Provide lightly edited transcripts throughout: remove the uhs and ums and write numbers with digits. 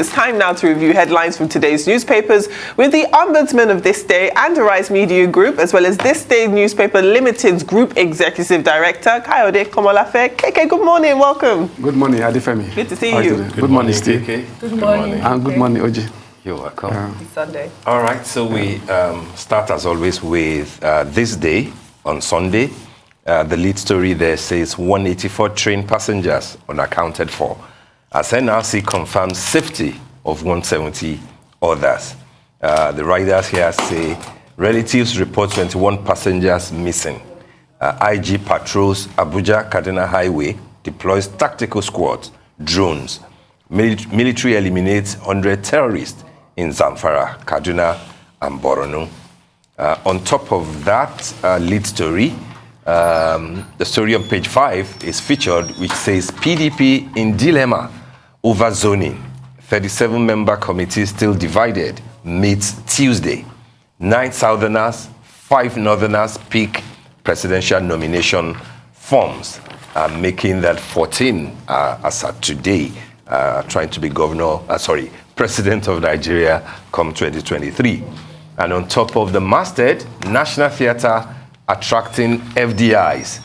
it's time now to review headlines from today's newspapers with the Ombudsman of This Day and Arise Media Group, as well as This Day Newspaper Limited's Group Executive Director, Kayode Komolafe. KK, good morning, welcome. Good morning, Adifemi. Good to see you. Good morning, Steve. Good morning. And good morning, Oji. You're welcome. Happy Sunday. All right, so we start as always with This Day on Sunday. The lead story there says 184 train passengers unaccounted for, as NRC confirms safety of 170 others. The riders here say relatives report 21 passengers missing. IG patrols Abuja Kaduna Highway, deploys tactical squads, drones. Military eliminates 100 terrorists in Zamfara, Kaduna, and Borno. On top of that lead story, the story on page 5 is featured, which says PDP in dilemma over zoning. 37-member committee still divided, meets Tuesday. 9 Southerners, 5 Northerners pick presidential nomination forms, making that 14 as at today, trying to be president of Nigeria come 2023. And on top of the masthead, National Theatre attracting FDIs,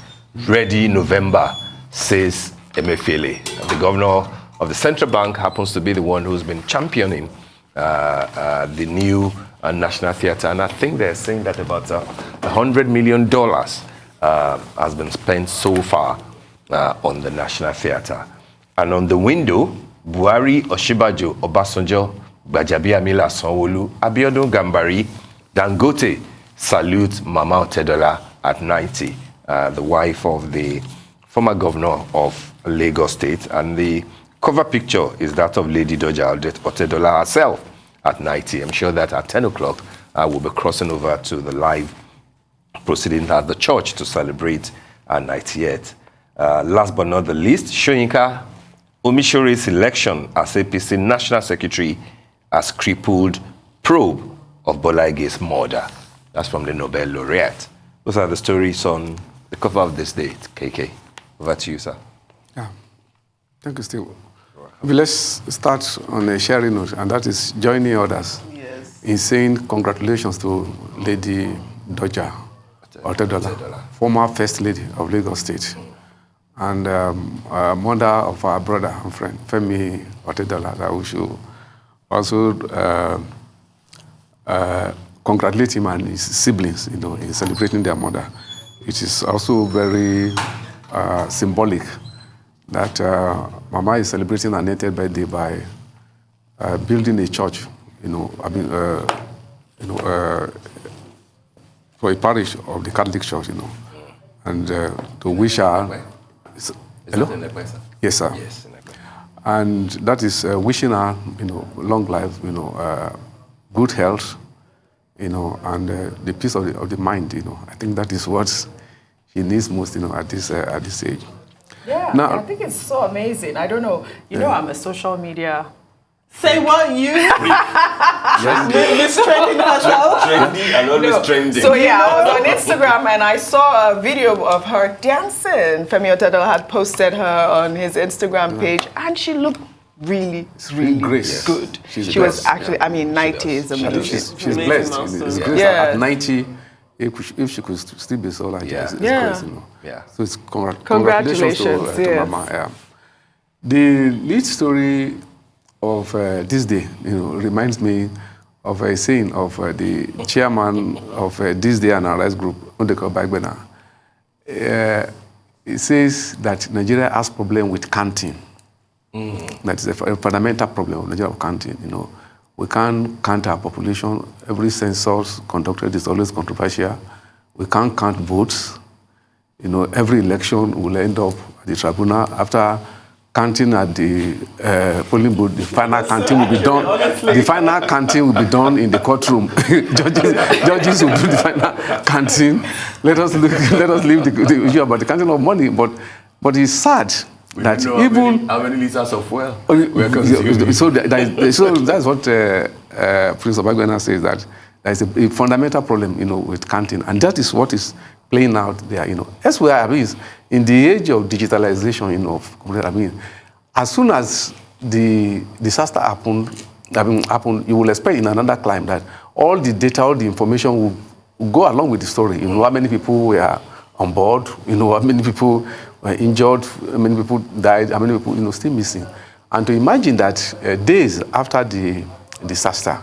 ready November, says Emefiele. The governor of the central bank happens to be the one who's been championing the new National Theatre. And I think they're saying that about $100 million has been spent so far on the National Theatre. And on the window, Buhari, Oshibajo, Obasanjo, Gbajabiamila Sanwo-Olu, Abiodun Gambari, Dangote salute Mama Otedola at 90, the wife of the former governor of Lagos State. And the cover picture is that of Lady Doja Otedola herself at 90. I'm sure that at 10 o'clock, we'll be crossing over to the live proceedings at the church to celebrate her 90th. Last but not the least, Soyinka Omishore's election as APC National Secretary has crippled probe of Bola Ige's murder. That's from the Nobel laureate. Those are the stories on the cover of This Day. KK, over to you, sir. Yeah, thank you, Steve. Let's start on a sharing note, and that is joining others in saying congratulations to Lady Doja Otedola, former First Lady of Lagos State, and mother of our brother and friend, Femi Otedola, that we should also congratulate him and his siblings, in celebrating their mother. It is also very symbolic that Mama is celebrating her 90th birthday by building a church, for a parish of the Catholic Church, and to wish her. Hello? Yes, sir. Yes. And that is wishing her, long life, good health, and the peace of the mind. I think that is what she needs most, at this age. Yeah, now, I think it's so amazing. I don't know. I'm a social media. Say what you? Miss Trending herself. Trendy and always trending. So yeah, I was on Instagram and I saw a video of her dancing. Femi Otedola had posted her on his Instagram page, and she looked really good. She was actually, 90 is amazing. She's blessed. It's great. At 90, if she could still be so like that, it's great. Yeah. So it's congratulations to Mama. Yeah. The lead story of This Day, reminds me of a saying of the chairman of This Day and Arise Group, Ndeko Bagbena. It says that Nigeria has problem with counting. That is a fundamental problem of Nigeria of counting. We can't count our population. Every census conducted is always controversial. We can't count votes. Every election will end up at the tribunal. After counting at the polling booth, the final counting will be done. The final counting will be done in the courtroom. Judges will do the final counting. Let us leave the issue about the counting of money. But it's sad that even how many liters of oil? So that's what Prince Obagwena says, that there is a fundamental problem, with counting, and that is what is playing out there. Elsewhere, in the age of digitalization, as soon as the disaster happened, you will expect in another climate that all the data, all the information will go along with the story. You know how many people were on board, you know how many people were injured, how many people died, how many people still missing. And to imagine that days after the disaster,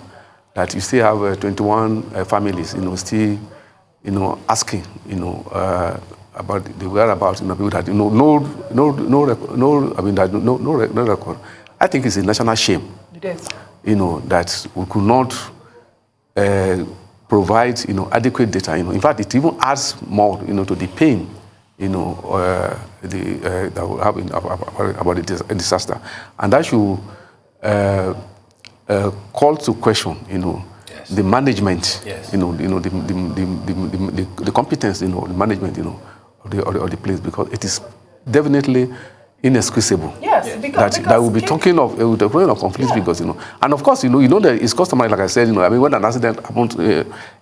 that you still have 21 families, still, asking, about the whereabouts, people that, no record. I think it's a national shame. It is. That we could not provide, adequate data. In fact, it even adds more, to the pain, that will happen about the disaster, and that should call to question, yes, the management, yes, the competence, the management, of the place, because it is definitely inexcusable. Yes, because that we'll be talking of conflict, yeah, because and of course that it's customary, like I said, when an accident happened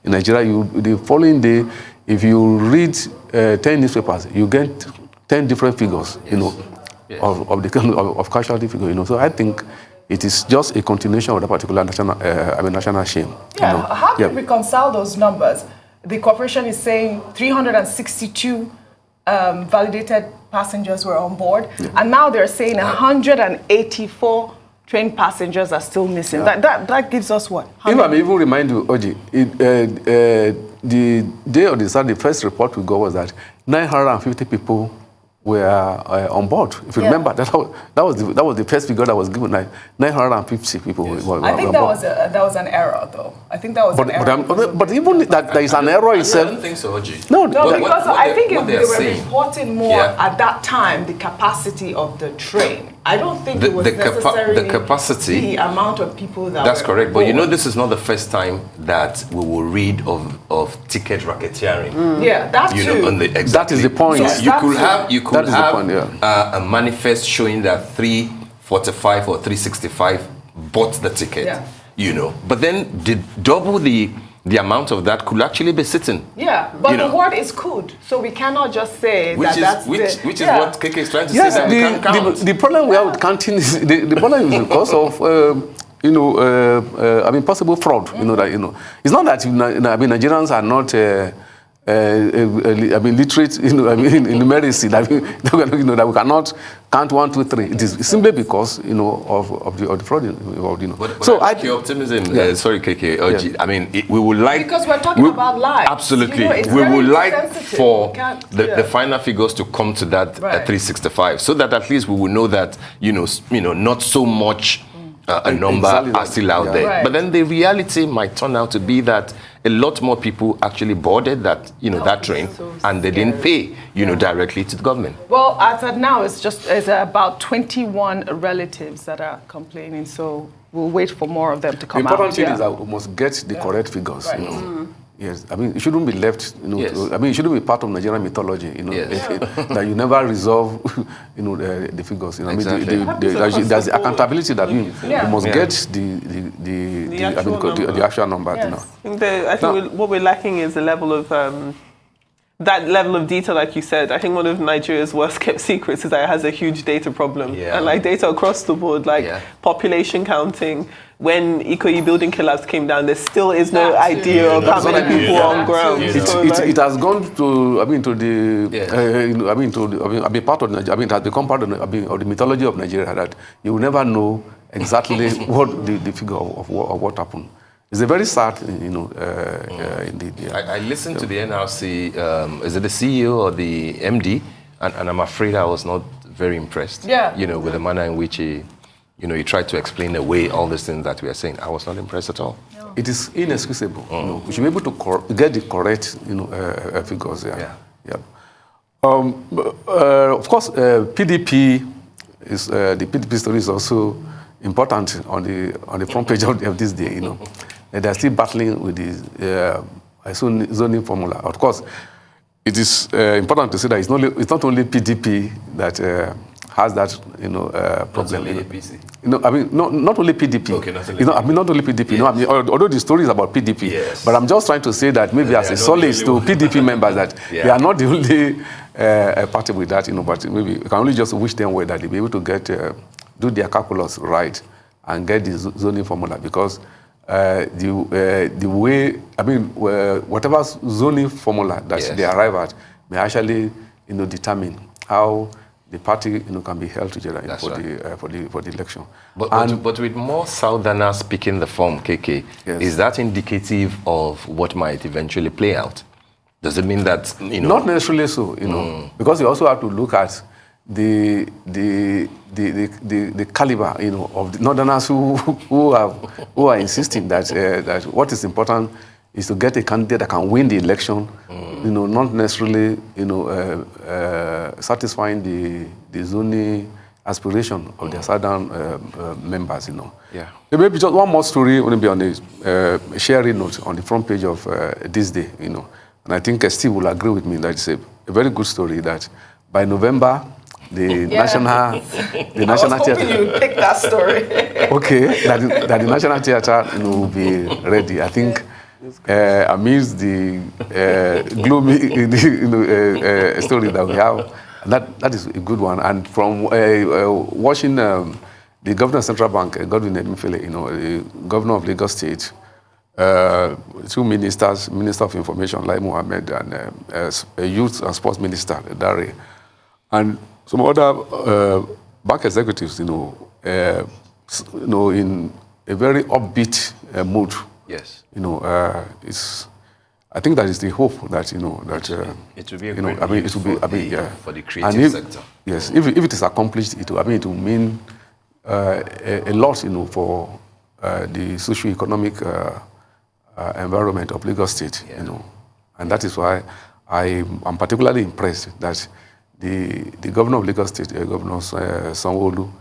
in Nigeria, the following day, if you read 10 newspapers, you get 10 different figures, yes, yes, of casualty figure, So I think it is just a continuation of that particular national shame. Yeah. How do you reconcile those numbers? The corporation is saying 362 validated passengers were on board, yeah, and now they're saying 184 train passengers are still missing. Yeah. That gives us what? If I may even remind you, Oji, the day of the start, the first report we got was that 950 people were on board. If you, yeah, remember, that was the first figure that was given. Like 950 people. Yes. Were I think on board. That was an error, though. I think that was an error. But even that there is an error itself. I don't think so, Oji. No, because I think they were reporting more, yeah, at that time the capacity of the train. I don't think it was necessarily the capacity, the amount of people that. That's correct, but this is not the first time that we will read of ticket racketeering. Mm. Yeah, that too. Exactly. That is the point. So you could have point, yeah, a manifest showing that 345 or 365 bought the ticket. Yeah. But then double the amount of that could actually be sitting. Yeah, but the word is could, so we cannot just say which is what KK is trying to say. That we can't count. The problem we have with counting is the problem is because of possible fraud. It's not that Nigerians are not literate, in numeracy, that we cannot count 1, 2, 3. It is simply because of the fraud involved. But so I think your optimism. Yeah. Sorry, KK. Yeah. We would like, because we're talking about lives. Absolutely, we would like for the final figures to come to that 365, so that at least we will know that not so much a number are still out there. Right. But then the reality might turn out to be that a lot more people actually boarded that that train, so and they didn't pay directly to the government. Well, as of now, it's about 21 relatives that are complaining. So we'll wait for more of them to come out. The important thing is that we must get the correct figures. Right. Mm-hmm. Yes, it shouldn't be left. Yes. It shouldn't be part of Nigerian mythology. Yes. That you never resolve. The figures. Exactly. There's the accountability that we must get the actual number. Yes. I think what we're lacking is the level of that level of detail, like you said. I think one of Nigeria's worst kept secrets is that it has a huge data problem. Yeah. And data across the board, population counting. When Ikoyi building collapse came down, there still is no idea of how many people are on ground. It has gone to part of Nigeria. It has become part of the mythology of Nigeria that you will never know exactly what the figure of what happened. It's a very sad, indeed. Yeah. I listened to the NRC. Is it the CEO or the MD? And I'm afraid I was not very impressed. Yeah. With the manner in which he tried to explain away all these things that we are saying. I was not impressed at all. No. It is inexcusable. We should be able to get the correct, figures. Yeah. Of course, PDP is the PDP story is also important on the front page of this day. They are still battling with the zoning formula. Of course, it is important to say that it's not only PDP that has that problem. Not only APC. Not only PDP. Okay, not only PDP. Yes. Although the story is about PDP, yes, but I'm just trying to say that maybe as a solace to PDP members that they are not the only party with that. But maybe we can only just wish them well that they'll be able to get do their calculus right and get the zoning formula, because the way, whatever zoning formula that they arrive at may actually, determine how the party, can be held together for the election. But with more Southerners picking the form, KK, is that indicative of what might eventually play out? Does it mean that, Not necessarily so, because you also have to look at the caliber, of the Northerners who are insisting that what is important is to get a candidate that can win the election, not necessarily, satisfying the zoning aspiration of their southern members, Yeah. Maybe just one more story, going to be on a sharing note on the front page of This Day, And I think Steve will agree with me that it's a very good story that by November, the national theater. You pick that story. Okay, that the national theater will be ready. I think amidst the gloomy story that we have, that is a good one. And from watching the governor of Central Bank, Godwin Emefiele, the governor of Lagos State, two ministers, Minister of Information, Lai Mohammed, and Youth and Sports Minister, Dare, and some other bank executives, in a very upbeat mood. Yes. I think that is the hope that it will be a great for the creative sector. Yes, if it is accomplished, it will mean a lot, for the socio-economic environment of Lagos State, and that is why I am particularly impressed that the governor of Lagos State, Governor Sanwo-Olu,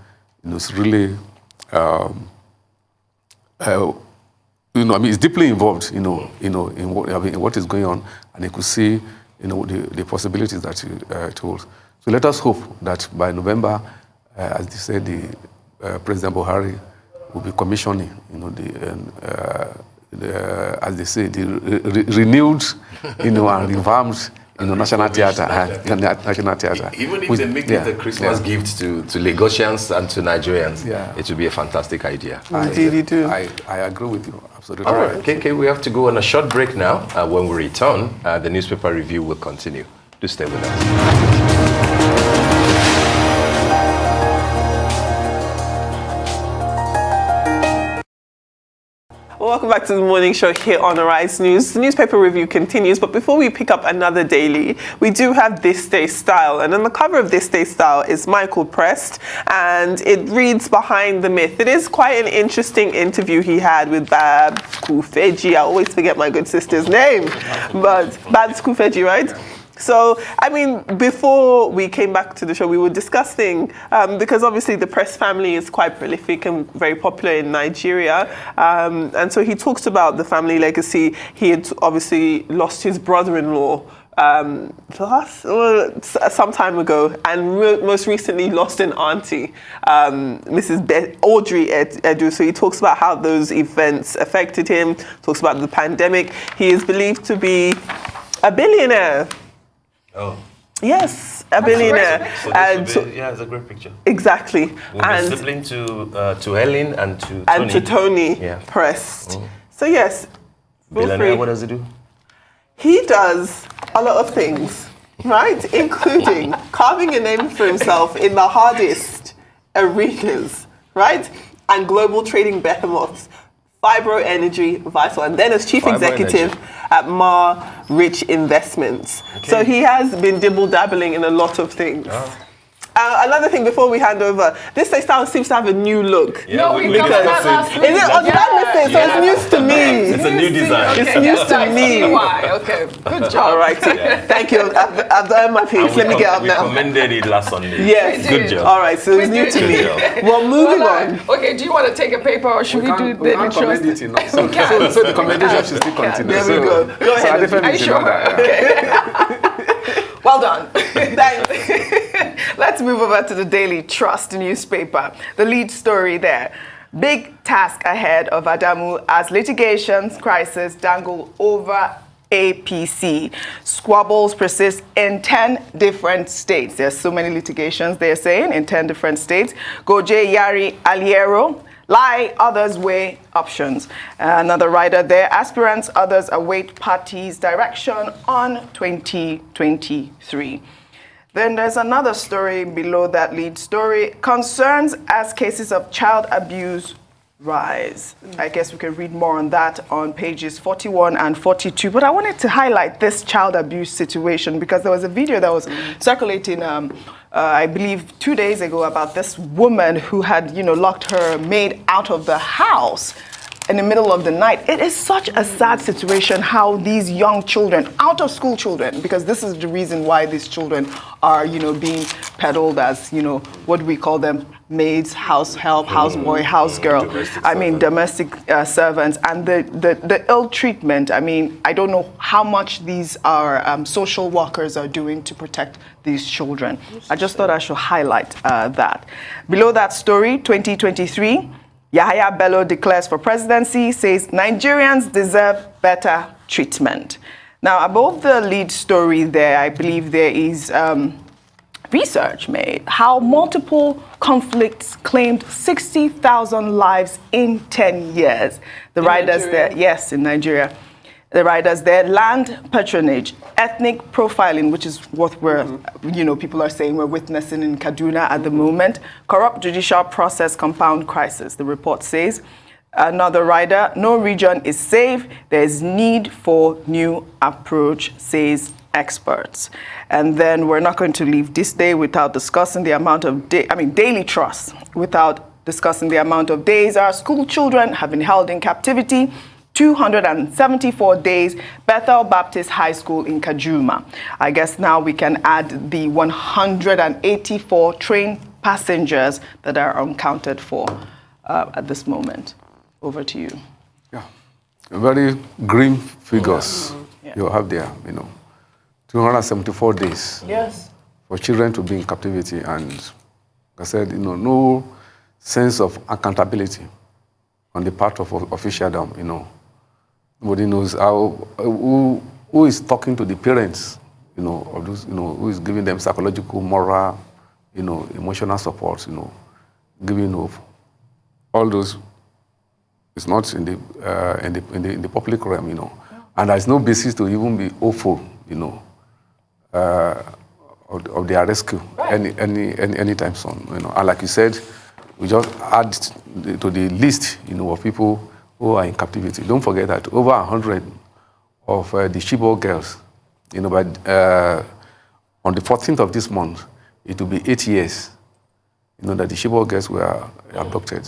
is really, is deeply involved, in what is going on, and he could see, the possibilities that it holds. So let us hope that by November, as they said, the President Buhari will be commissioning, as they say, the renewed, and revamped, National Theatre and National Theatre. Even if they make it a Christmas gift to Lagosians and to Nigerians, it would be a fantastic idea. Indeed, you do. I agree with you, absolutely. All right, KK, we have to go on a short break now. When we return, the newspaper review will continue. Do stay with us. Welcome back to the morning show here on Arise News. The newspaper review continues, but before we pick up another daily, we do have This Day Style. And on the cover of This Day Style is Michael Prest, and it reads Behind the Myth. It is quite an interesting interview he had with Babs Kufeji. I always forget my good sister's name, but Babs Kufeji, right? So, before we came back to the show, we were discussing, because obviously the Prest family is quite prolific and very popular in Nigeria. And so he talks about the family legacy. He had obviously lost his brother-in-law some time ago, and most recently lost an auntie, Mrs. Audrey Edu. So he talks about how those events affected him, talks about the pandemic. He is believed to be a billionaire. Oh. Yes, a billionaire. It's a great picture. Exactly. And sibling to Helen and to Tony. And to Tony Prest. So yes, billionaire, what does he do? He does a lot of things, right? Including carving a name for himself in the hardest arenas, right? And global trading behemoths. Fibro Energy, Vital, and then as chief executive at Mar Rich Investments. Okay. So he has been dibble-dabbling in a lot of things. Another thing before we hand over, This Day Style seems to have a new look. Yeah, no, we covered that last week. Is it? Oh, did I miss it? So it's news to me. It's a new design. Okay. It's news to me. Okay, good job. All right. Thank you. I've earned my piece. Let me get up now. We commended it last Sunday. Yes. Good job. All right. So it's new to me. Well, moving on. Okay, do you want to take a paper or should we do the intro? So the commendation should still continue. There we go. Go ahead. Are you sure? Okay. Well done. Thanks. Let's move over to the Daily Trust newspaper. The lead story there. Big task ahead of Adamu as litigations crisis dangle over APC. Squabbles persist in 10 different states. There's so many litigations, they're saying, in 10 different states. Goje, Yari, Aliero, lie, others weigh options. Another rider there, aspirants, others await party's direction on 2023. Then there's another story below that lead story. Concerns as cases of child abuse rise. I guess we can read more on that on pages 41 and 42. But I wanted to highlight this child abuse situation because there was a video that was circulating, I believe, 2 days ago about this woman who had, locked her maid out of the house in the middle of the night. It is such a sad situation how these young children, out of school children, because this is the reason why these children are, being peddled as, what do we call them? Maids, house help, house boy, house girl. Domestic servants, and the ill treatment. I don't know how much these are social workers are doing to protect these children. I just thought I should highlight that. Below that story, 2023, Yahaya Bello declares for presidency, says Nigerians deserve better treatment. Now, above the lead story there, I believe there is research made how multiple conflicts claimed 60,000 lives in 10 years. The riders there, yes, in Nigeria. The riders there, land patronage, ethnic profiling, which is what we're, people are saying we're witnessing in Kaduna at the moment, corrupt judicial process, compound crisis, the report says. Another rider, no region is safe. There is need for new approach, says experts. And then we're not going to leave this day without discussing the amount of daily trust, without discussing the amount of days our school children have been held in captivity. 274 days, Bethel Baptist High School in Kajuma. I guess now we can add the 184 train passengers that are unaccounted for at this moment. Over to you. Yeah, very grim figures you have there, 274 days for children to be in captivity, and like I said, no sense of accountability on the part of officialdom, Nobody knows who is talking to the parents, of those, who is giving them psychological, moral, emotional support, giving of all those. It's not in the public realm, and there's no basis to even be hopeful, of their rescue anytime soon, And like you said, we just add to the list, of people who are in captivity. Don't forget that over 100 of the Chibok girls, on the 14th of this month, it will be 8 years, that the Chibok girls were abducted.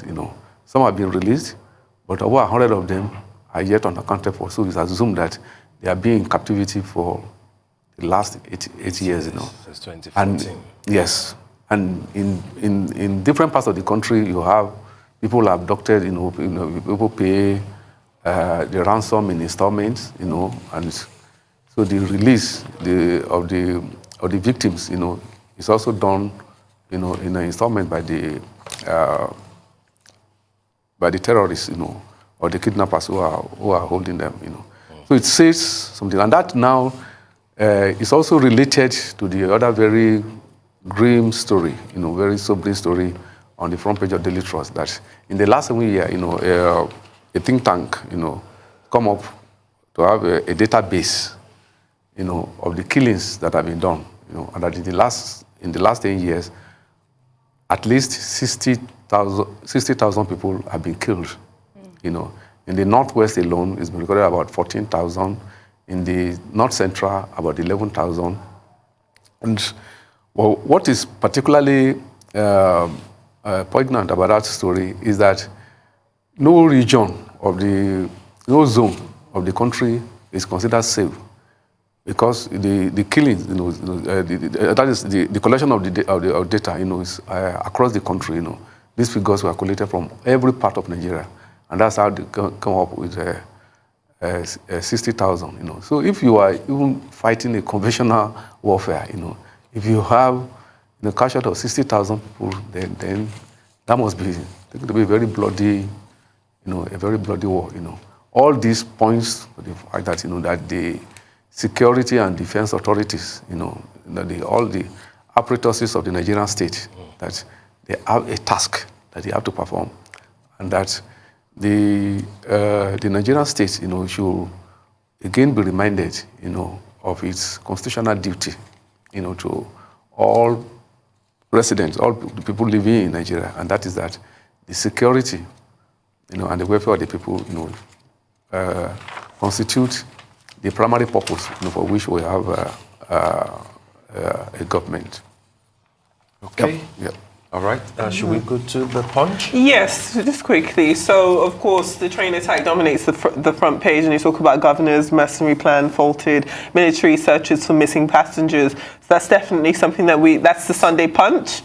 Some have been released, but over 100 of them are yet unaccounted for. So it's assumed that they are being in captivity for the last eight years. Since 2014. And yes, and in different parts of the country, you have people are abducted, people pay the ransom in installments, and so the release of the victims, is also done, in an installment by the terrorists, or the kidnappers who are holding them, So it says something, and that now is also related to the other very grim story, very sobering story on the front page of Daily Trust, that in the last 7 years, a think tank, come up to have a database, of the killings that have been done, and that in the last 10 years, at least 60,000 people have been killed. In the Northwest alone, it's been recorded about 14,000. In the North Central, about 11,000. And what is particularly poignant about that story is that no zone of the country is considered safe, because the killings, that is the collection of the data, is across the country. These figures were collected from every part of Nigeria, and that's how they come up with 60,000. So if you are even fighting a conventional warfare, if you have the casualty of 60,000 people, then that must be going to be a very bloody, a very bloody war, all these points to the fact that, that the security and defense authorities, that all the apparatuses of the Nigerian state, that they have a task that they have to perform, and that the Nigerian state, should again be reminded, of its constitutional duty, to all residents, all the people living in Nigeria, and that is that the security, and the welfare of the people, constitute the primary purpose, for which we have a government. Okay. Yep. All right. Should we go to the Punch? Yes, just quickly. So, of course, the train attack dominates the front page, and you talk about governor's mercenary plan faulted, military searches for missing passengers. So that's definitely something that's the Sunday Punch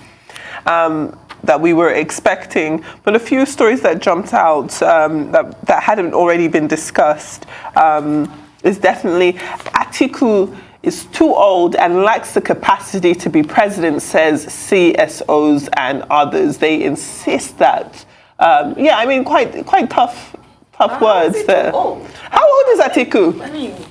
that we were expecting. But a few stories that jumped out that hadn't already been discussed is definitely Atiku is too old and lacks the capacity to be president, says CSOs and others. They insist that. Quite tough words there. How old is Atiku?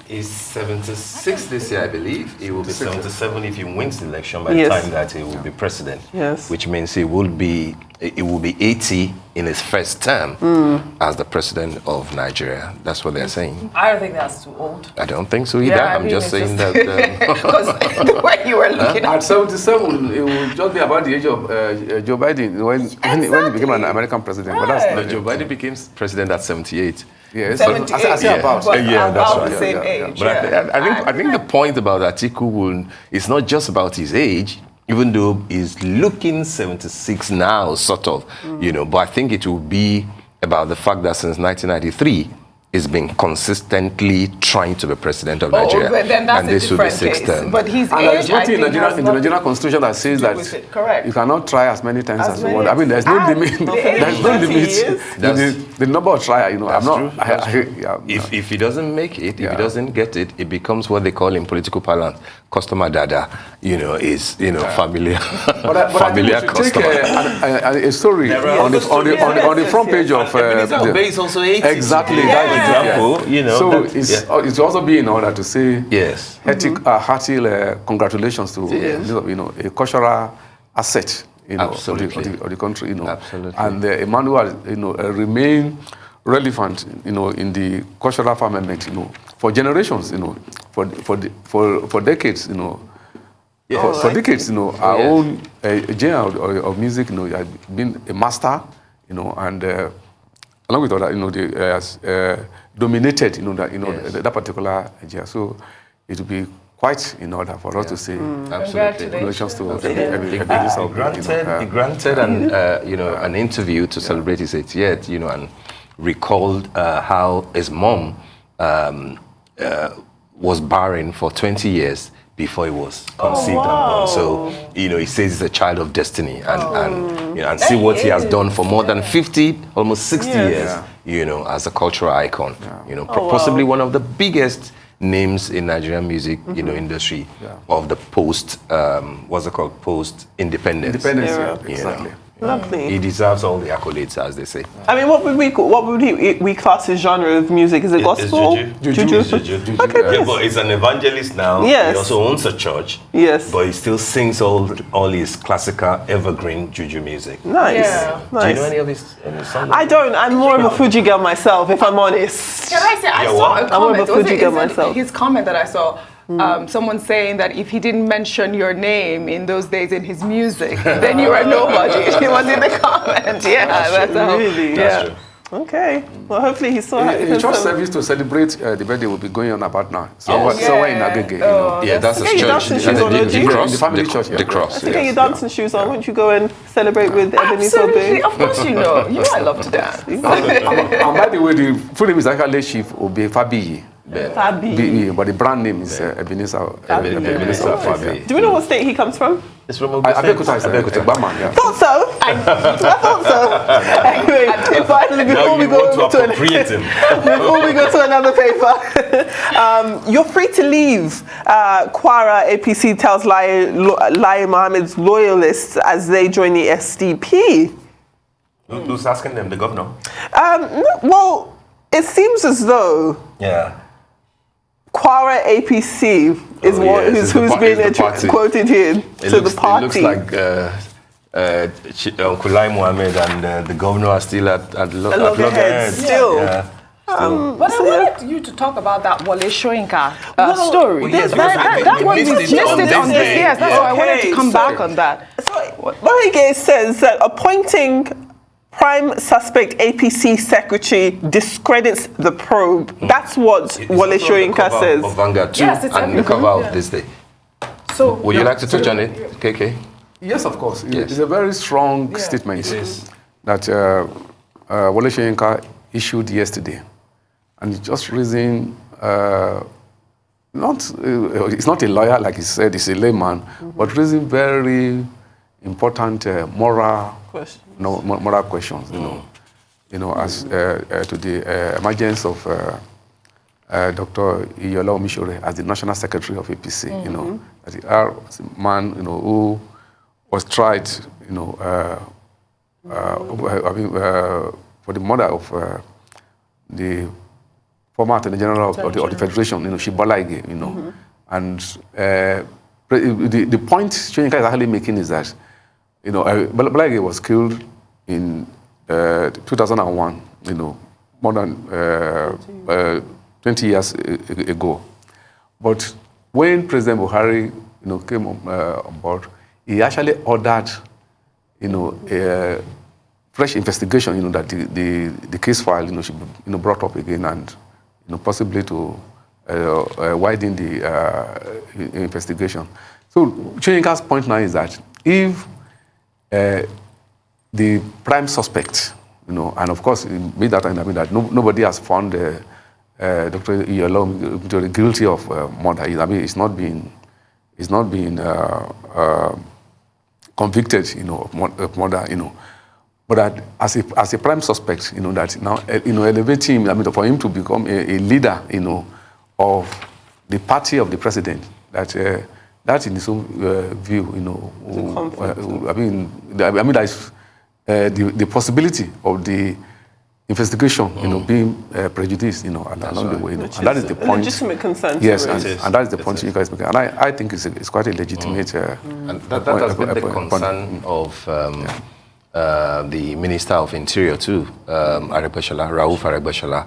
He's 76 this year, I believe. He will be 77 if he wins the election by the time that he will be president. Yes. Which means he will be 80 in his first term as the president of Nigeria. That's what they're saying. I don't think that's too old. I don't think so either. Yeah, I'm just saying that. Because the way you were looking at 77, it will just be about the age of Joe Biden when he became an American president. Right. But that's not Joe Biden became president at 78. Yes, 78, I say about. That's right. The same age. But I think the point about Atiku is not just about his age, even though he's looking 76 now, sort of, but I think it will be about the fact that since 1993, he's been consistently trying to be president of Nigeria. But then that's and this will be sixth term. But his And age, there's one thing in the Nigerian constitution that says that you cannot try as many times as you want. I mean, there's no limit. There's no limit. The number of trials, If he doesn't make it, if he doesn't get it, it becomes what they call in political parlance, customer dada. Familiar, familiar customer. Take a story on the front page of. Is also 80. Exactly. Example, it's also be in order to say yes, hearty congratulations to a cultural asset of the country, Absolutely. and Emmanuel remain relevant in the cultural firmament for generations, for decades, for decades, our own genre of music has been a master, and along with other, they has dominated, that particular genre. So it will be quite in order for us to say congratulations to He granted an interview to celebrate his 80th, and recalled how his mom was barren for 20 years before he was conceived and born. So, he says he's a child of destiny and see what he has done for more than 50, almost 60 years, as a cultural icon. Possibly one of the biggest names in Nigerian music, industry of the post-independence. Independence, exactly. Lovely. He deserves all the accolades, as they say. I mean, what would we class his genre of music? Is it gospel? Juju. Okay, But he's an evangelist now. Yes. He also owns a church. Yes. But he still sings all his classical, evergreen Juju music. Nice. Yeah. Nice. Do you know any of his songs? I don't. I'm more of a Fuji girl myself, if I'm honest. Can I say, I saw a I'm comment. more of a Fuji girl myself. His comment that I saw, someone saying that if he didn't mention your name in those days in his music, then you were nobody. He was in the comment. Yeah, that's how. Really? That's true. Okay. Well, hopefully he saw it. A church service to celebrate the birthday will be going on about now. Somewhere in Agege, Yeah, that's his Okay, you church. dance in shoes on, don't you? The family church, The cross. Okay, your dancing shoes on. Won't you go and celebrate with Ebenezer Absolutely. Obey? Of course you know. You know I love to dance. And by the way, the full name is actually Chief Obe Fabiyi. Fabi. But the brand name is Ebenezer Fabi. Do we know what state he comes from? It's from Abeokuta is Egbaman, yeah. Thought so. I thought so. Anyway, finally, before we go to another paper, you're free to leave. Kwara APC tells Lai Mohammed's loyalists as they join the SDP. Who's asking them? The governor? Well, it seems as though Kwara APC is who's been quoted here to the party. It looks like Kulai Mohammed and the governor are still at loggerheads. Still. But I wanted you to talk about that Wale Soyinka story. That one we missed it on this. Yes, that's why I wanted to come back on that. So Moige says that appointing prime suspect APC secretary discredits the probe. That's what Wale Soyinka says. Of Vanguard too, yes, it's and the cover of This Day. So, would you like to touch on it, KK? Yes, of course. Yes. It's a very strong statement that Wale Soyinka issued yesterday. And it's just raising, it's not a lawyer, like he said, he's a layman, but raising very important moral questions, as to the emergence of Dr. Iyola Omishore as the National Secretary of APC, that he was a man, who was tried, for the murder of the former Attorney General of the Federation, Shibola Ige, and the point Soyinka is actually making is that, Shibola Ige was killed in 2001, more than 20 years ago. But when President Buhari, came on board, he actually ordered, a fresh investigation, that the case file, should be, brought up again and, possibly to widen the investigation. So Soyinka's point now is that if the prime suspect, and of course, in that time, that nobody has found Dr. Iyola guilty of murder. He's not been convicted, of murder, But that as a prime suspect, that now, elevate him, for him to become a leader, of the party of the president, that in his own view, there's the possibility of the investigation, being prejudiced, along the way, and that is the point. Legitimate concern. Yes, and that is the point you guys make, and I think it's quite a legitimate. And that has been the concern of. The Minister of Interior too, Rauf Aregbesola,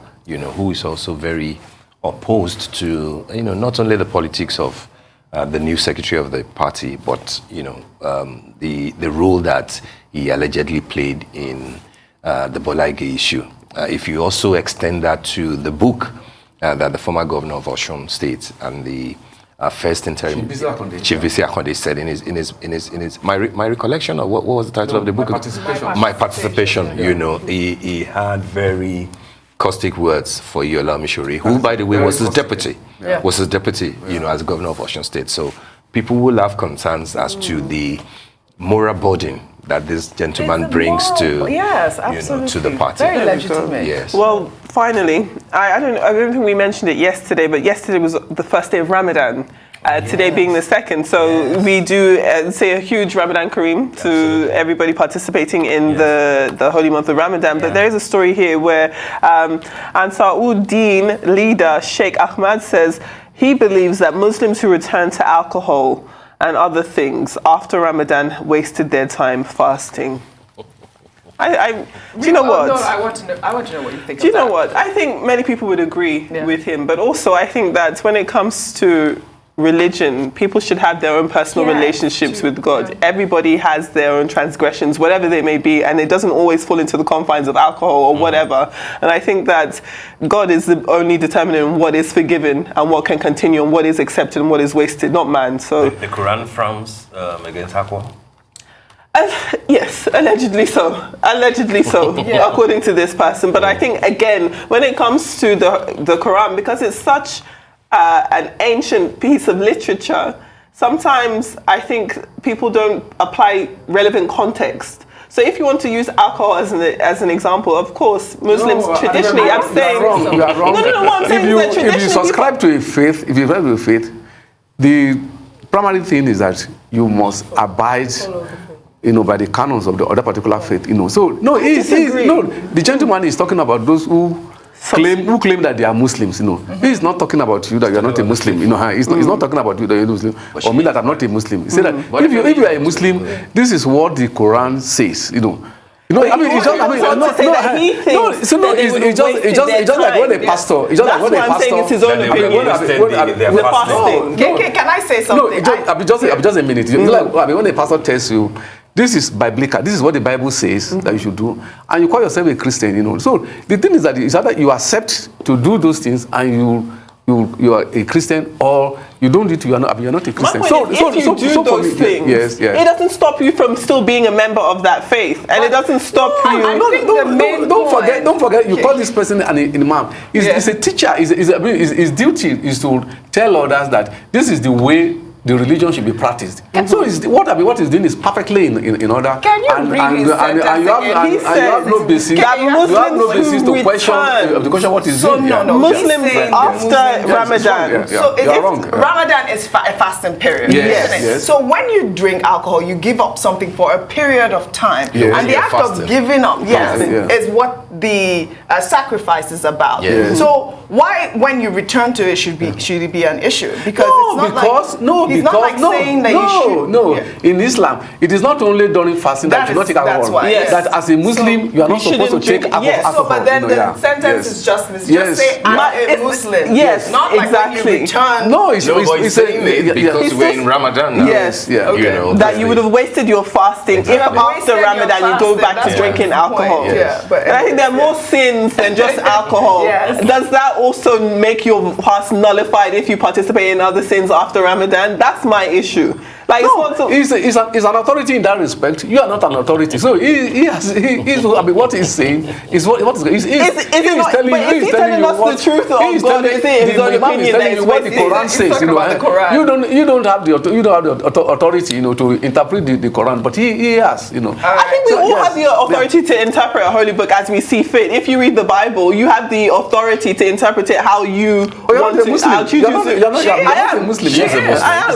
who is also very opposed to, not only the politics of the new secretary of the party, but, the role that he allegedly played in the Bolaige issue. If you also extend that to the book that the former governor of Osun State and the first interim Chief Bisi Akande said in his my recollection of what was the title of the book? My participation. He had very caustic words for Iyola Omishore, who, by the way, was his deputy. As governor of Osun State. So people will have concerns as to the moral burden that this gentleman brings to to the party. Very legitimate. Yes. Well, finally, I don't think we mentioned it yesterday, but yesterday was the first day of Ramadan. Today being the second, so we do say a huge Ramadan Kareem to everybody participating in the holy month of Ramadan. But there is a story here where Ansar-ud-Din leader Sheikh Ahmad says he believes that Muslims who return to alcohol and other things after Ramadan wasted their time fasting. Do you know what? No, I want to know what you think. Do you know what? I think many people would agree with him, but also I think that when it comes to religion, people should have their own personal relationships with God. Everybody has their own transgressions, whatever they may be, and it doesn't always fall into the confines of alcohol or whatever. And I think that God is the only determining what is forgiven and what can continue and what is accepted and what is wasted, not man. So the Quran frowns against alcohol? Yes, allegedly so. According to this person. But I think, again, when it comes to the Quran, because it's such an ancient piece of literature, sometimes I think people don't apply relevant context. So if you want to use alcohol as an example, of course, Muslims traditionally abstain. You are wrong. No, what I'm saying is that traditionally if you subscribe to a faith, the primary thing is that you must abide by the canons of the other particular faith. So the gentleman is talking about those who claim that they are Muslims, He's not talking about you that you are not a Muslim, He's not talking about you that you're a Muslim, or me that I'm not a Muslim. He said that if you are a Muslim, this is what the Quran says, I mean, it's just, it's just like when a pastor, it's just like when a pastor, it's his own opinion. The fasting. Can I say something? Just a minute. When a pastor tells you, this is biblical, this is what the Bible says that you should do, and you call yourself a Christian, So the thing is that it's either you accept to do those things and you are a Christian, or you don't need to, you're not a Christian. If you do those things, it doesn't stop you from still being a member of that faith, and it doesn't stop you. Don't forget, you call this person an imam. He's a teacher. His duty is to tell others that this is the way the religion should be practiced. So what he's doing is perfectly in order. Can you read his sentence and you have no basis. You have no basis to question what he's doing. Muslims after Ramadan. So Ramadan is a fasting period, isn't it? Yes. So when you drink alcohol, you give up something for a period of time, and the act of giving up, is what the sacrifice is about. So why, when you return to it, should it be an issue? Because it's not like saying that you should. In Islam, it is not only during fasting that you should not take alcohol. That as a Muslim, you are not supposed to take alcohol. But then the sentence is just say, I'm a Muslim. Not like when you return. He's saying it because we're in Ramadan now. That you would have wasted your fasting if after Ramadan you go back to drinking alcohol. And I think there are more sins than just alcohol. Does that also make your fast nullified if you participate in other sins after Ramadan? That's my issue. He's an authority in that respect. You are not an authority. So what he's saying is what he's telling you. He's telling us the truth of God. Is his own opinion that is what the Quran says. You don't have the authority, to interpret the Quran, but he has. I think we all have the authority to interpret a holy book as we see fit. If you read the Bible, you have the authority to interpret it how you want to. You're not a Muslim. That was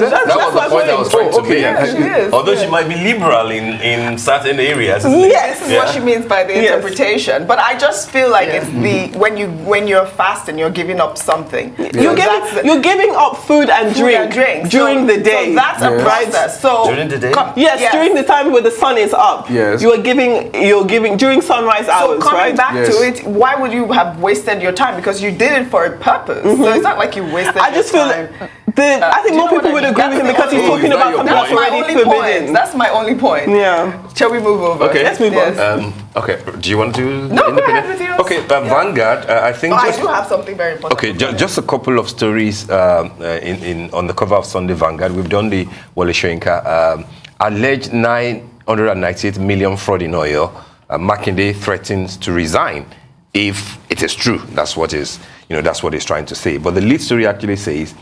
the point I was trying to make. Although she might be liberal in certain areas. This is what she means by the interpretation. But I just feel like it's when you're fasting, you're giving up something. You're giving up food and drink during the day. So that's a process. So during the day? Yes, during the time where the sun is up. Yes. You're giving during sunrise hours, so coming right? back to it, why would you have wasted your time? Because you did it for a purpose. So it's not like you wasted your time. I think more people would agree with him because he's talking about something that's already forbidden. That's my only point. Shall we move over? Okay. Let's move on. Okay. Do you want to? No, go ahead with yours. Okay. Vanguard. I think. I do have something very important. Okay. Just a couple of stories on the cover of Sunday Vanguard. We've done the Wole Soyinka alleged 998 million fraud in oil. Makinde threatens to resign if it is true. That's what is. That's what he's trying to say. But the lead story actually says.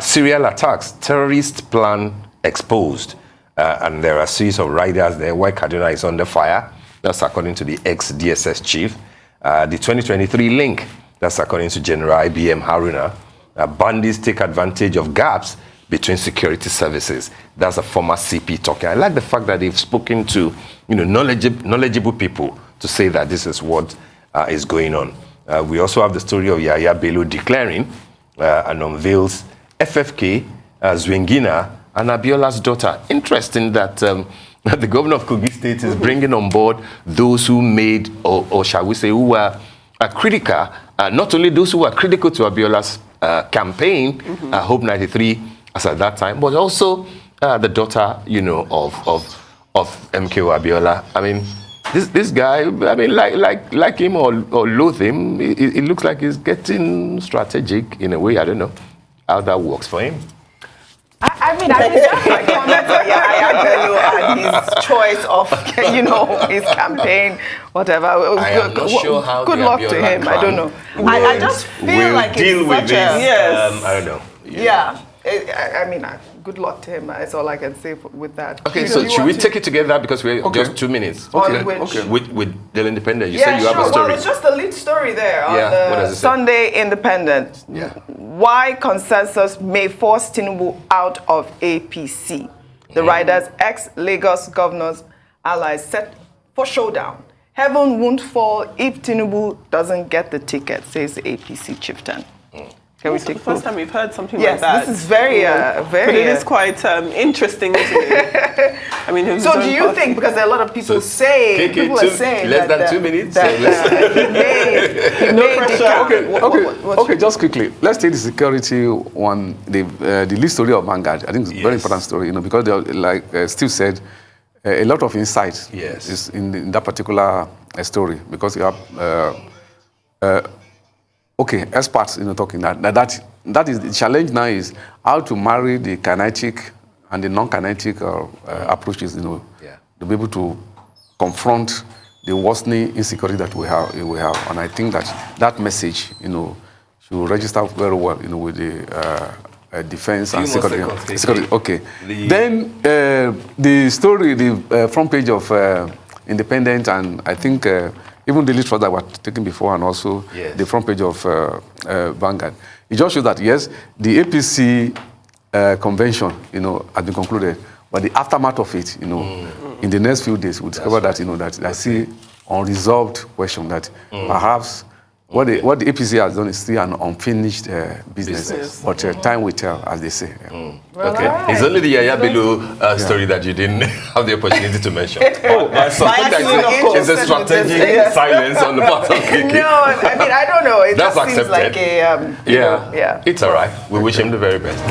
Serial attacks, terrorist plan exposed. And there are a series of riders there where Kaduna is under fire. That's according to the ex-DSS chief. The 2023 link, that's according to General IBM Haruna. Bandits take advantage of gaps between security services. That's a former CP talking. I like the fact that they've spoken to knowledgeable people to say that this is what is going on. We also have the story of Yahya Bello declaring and unveils FFK, Zwingina, and Abiola's daughter. Interesting that the governor of Kogi State is bringing on board those who made, or shall we say, who were critical, not only those who were critical to Abiola's campaign, Hope 93, as at that time, but also the daughter, of MKO Abiola. I mean, this guy, I mean, like him or loathe him, it looks like he's getting strategic in a way. I don't know how that works for him. I reserve my comments on Yahya Bello and his choice of, his campaign, whatever. I am not sure how good luck to him. I don't know. I just feel like deal it's with such this. I don't know. Good luck to him. That's all I can say with that. Okay, so should we take it together because we're just 2 minutes? Okay. With the Independent, you said you have a story. Well, it's just the lead story there on the Sunday Independent. Yeah. Why consensus may force Tinubu out of APC. The riders, ex-Lagos governors, allies set for showdown. Heaven won't fall if Tinubu doesn't get the ticket, says the APC chieftain. Can we take the first time we've heard something yes, like that? This is very, very. But it is quite interesting, isn't it? I mean, so do you think, because there are a lot of people saying, people are saying less than 2 minutes, that he may Okay, just quickly, let's take the security one, the lead story of Vanguard. I think it's a very important story, you know, because like Steve said, a lot of insight is in that particular story, because you have experts, you know, talking that is the challenge now, is how to marry the kinetic and the non-kinetic approaches, you know, to be able to confront the worsening insecurity that we have, and I think that message, you know, should register very well, you know, with the defense and security. Okay. Then the story, the front page of Independent, and I think even the lead for that were taken before, and also the front page of Vanguard. It just shows that, yes, the APC convention, you know, has been concluded, but the aftermath of it, you know, in the next few days, we'll discover that, you know, that I see unresolved question that perhaps what the APC has done is still an unfinished business. But time will tell, as they say. Okay. It's only the Yaya Bello story that you didn't have the opportunity to mention. I suspect that it's a strategic silence on the part of Kiki. No, I mean, I don't know. It That's just accepted. seems like a... It's all right. We wish him the very best.